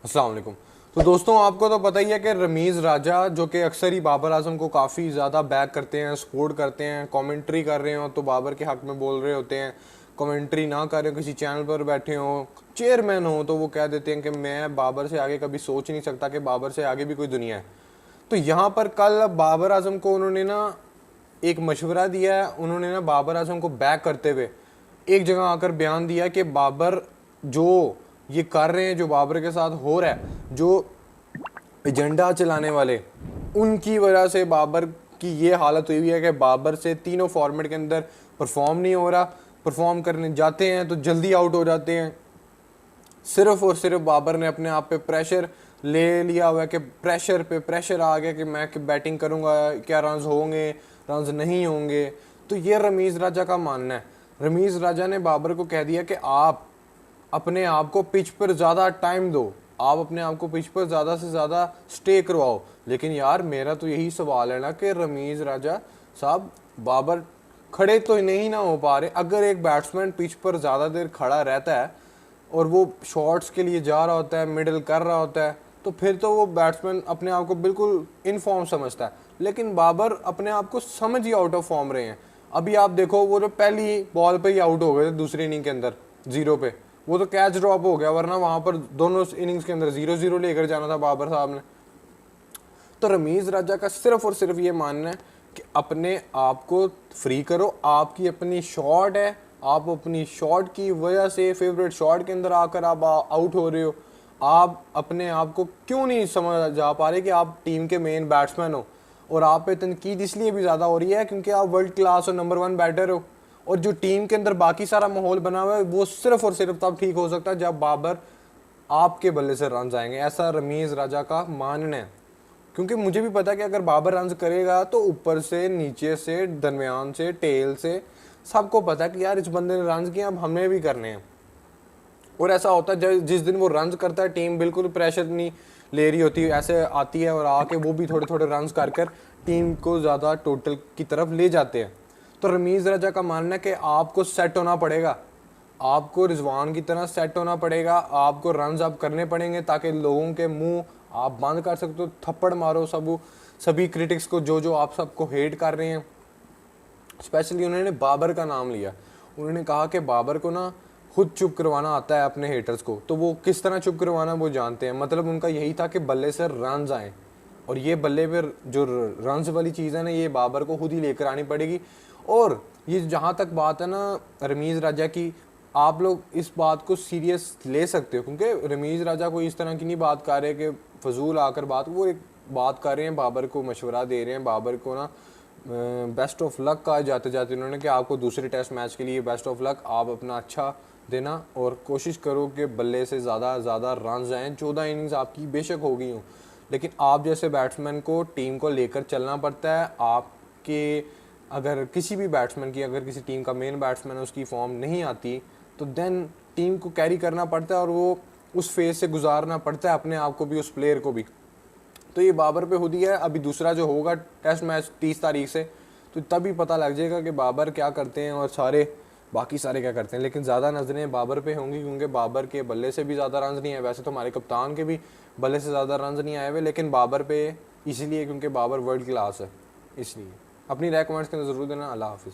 अस्सलाम वालेकुम। तो दोस्तों आपको तो पता ही है कि रमीज़ राजा जो कि अक्सर ही बाबर आजम को काफ़ी ज़्यादा बैक करते हैं, सपोर्ट करते हैं, कमेंट्री कर रहे हो तो बाबर के हक़ में बोल रहे होते हैं, कमेंट्री ना कर रहे हो, किसी चैनल पर बैठे हो, चेयरमैन हो, तो वो कह देते हैं कि मैं बाबर से आगे कभी सोच नहीं सकता कि बाबर से आगे भी कोई दुनिया है। तो यहाँ पर कल बाबर आजम को उन्होंने ना एक मशवरा दिया है, उन्होंने ना बाबर आजम को बैक करते हुए एक जगह आकर बयान दिया कि बाबर जो ये कर रहे हैं, जो बाबर के साथ हो रहा है, जो एजेंडा चलाने वाले, उनकी वजह से बाबर की ये हालत हुई है कि बाबर से तीनों फॉर्मेट के अंदर परफॉर्म नहीं हो रहा, परफॉर्म करने जाते हैं तो जल्दी आउट हो जाते हैं। सिर्फ और सिर्फ बाबर ने अपने आप पे प्रेशर ले लिया हुआ है कि प्रेशर पे प्रेशर आ गया कि मैं बैटिंग करूंगा, क्या रन्स होंगे, रन्स नहीं होंगे। तो ये रमीज़ राजा का मानना है। रमीज़ राजा ने बाबर को कह दिया कि आप अपने आप को पिच पर ज़्यादा टाइम दो, आप अपने आप को पिच पर ज़्यादा से ज़्यादा स्टे करवाओ। लेकिन यार मेरा तो यही सवाल है ना कि रमीज़ राजा साहब, बाबर खड़े तो नहीं ना हो पा रहे। अगर एक बैट्समैन पिच पर ज़्यादा देर खड़ा रहता है और वो शॉट्स के लिए जा रहा होता है, मिडल कर रहा होता है, तो फिर तो वो बैट्समैन अपने आप को बिल्कुल इन फॉर्म समझता है। लेकिन बाबर अपने आप को समझ ही आउट ऑफ फॉर्म रहे हैं। अभी आप देखो, वो जो पहली बॉल पे ही आउट हो गए थे दूसरी इनिंग के अंदर 0 पे, वो तो कैच ड्रॉप हो गया, वरना वहां पर दोनों इनिंग्स के अंदर 0-0 लेकर जाना था बाबर साहब ने। तो रमीज़ राजा का सिर्फ और सिर्फ ये मानना है कि अपने आप को फ्री करो, आपकी अपनी शॉट है, आप अपनी शॉट की वजह से फेवरेट शॉट के अंदर आकर आप आउट हो रहे हो। आप अपने आप को क्यों नहीं समझ जा पा रहे कि आप टीम के मेन बैट्समैन हो, और आप पे तनकीद इसलिए भी ज़्यादा हो रही है क्योंकि आप वर्ल्ड क्लास और नंबर 1 बैटर हो। और जो टीम के अंदर बाकी सारा माहौल बना हुआ है वो सिर्फ और सिर्फ तब ठीक हो सकता है जब बाबर आपके बल्ले से रन आएंगे, ऐसा रमीज़ राजा का मानना है। क्योंकि मुझे भी पता है कि अगर बाबर रन करेगा तो ऊपर से, नीचे से, दरमियान से, टेल से, सबको पता है कि यार इस बंदे ने रन किए, अब हमें भी करने हैं। और ऐसा होता है जिस दिन वो रन करता है टीम बिल्कुल प्रेशर नहीं ले रही होती, ऐसे आती है और आके वो भी थोड़े थोड़े रन कर टीम को ज़्यादा टोटल की तरफ ले जाते हैं। तो रमीज़ राजा का मानना है कि आपको सेट होना पड़ेगा, आपको रिजवान की तरह सेट होना पड़ेगा, आपको रन्स अप करने पड़ेंगे ताकि लोगों के मुंह आप बंद कर सकते हो, थप्पड़ मारो सभी क्रिटिक्स को जो जो आप सबको हेट कर रहे हैं। स्पेशली उन्होंने बाबर का नाम लिया, उन्होंने कहा कि बाबर को ना खुद चुप करवाना आता है अपने हेटर्स को, तो वो किस तरह चुप करवाना वो जानते हैं। मतलब उनका यही था कि बल्ले से रन्स आए, और ये बल्ले पर जो रन्स वाली चीज़ है ना, ये बाबर को खुद ही लेकर आनी पड़ेगी। और ये जहाँ तक बात है ना रमीज़ राजा की, आप लोग इस बात को सीरियस ले सकते हो क्योंकि रमीज़ राजा को इस तरह की नहीं बात कर रहे कि फजूल आकर बात, वो एक बात कर रहे हैं, बाबर को मशवरा दे रहे हैं, बाबर को ना बेस्ट ऑफ लक कहा जाते जाते उन्होंने कि आपको दूसरे टेस्ट मैच के लिए बेस्ट ऑफ लक, आप अपना अच्छा देना और कोशिश करो कि बल्ले से ज़्यादा रन आएँ। 14 इनिंग्स आपकी बेशक हो गई हूँ, लेकिन आप जैसे बैट्समैन को टीम को लेकर चलना पड़ता है। आपके अगर किसी भी बैट्समैन की, अगर किसी टीम का मेन बैट्समैन है, उसकी फॉर्म नहीं आती तो देन टीम को कैरी करना पड़ता है और वो उस फेज से गुजारना पड़ता है अपने आप को भी, उस प्लेयर को भी। तो ये बाबर पे खुद ही है। अभी दूसरा जो होगा टेस्ट मैच 30 तारीख से, तो तभी पता लग जाएगा कि बाबर क्या करते हैं और बाकी सारे क्या करते हैं। लेकिन ज़्यादा नजरें बाबर पे होंगी क्योंकि बाबर के बल्ले से भी ज़्यादा रन नहीं है। वैसे तो हमारे कप्तान के भी बल्ले से ज़्यादा रन नहीं आए हुए, लेकिन बाबर पे इसीलिए क्योंकि बाबर वर्ल्ड क्लास है। इसलिए अपनी राय कमेंट्स के अंदर ज़रूर देना। अल्लाह हाफिज़।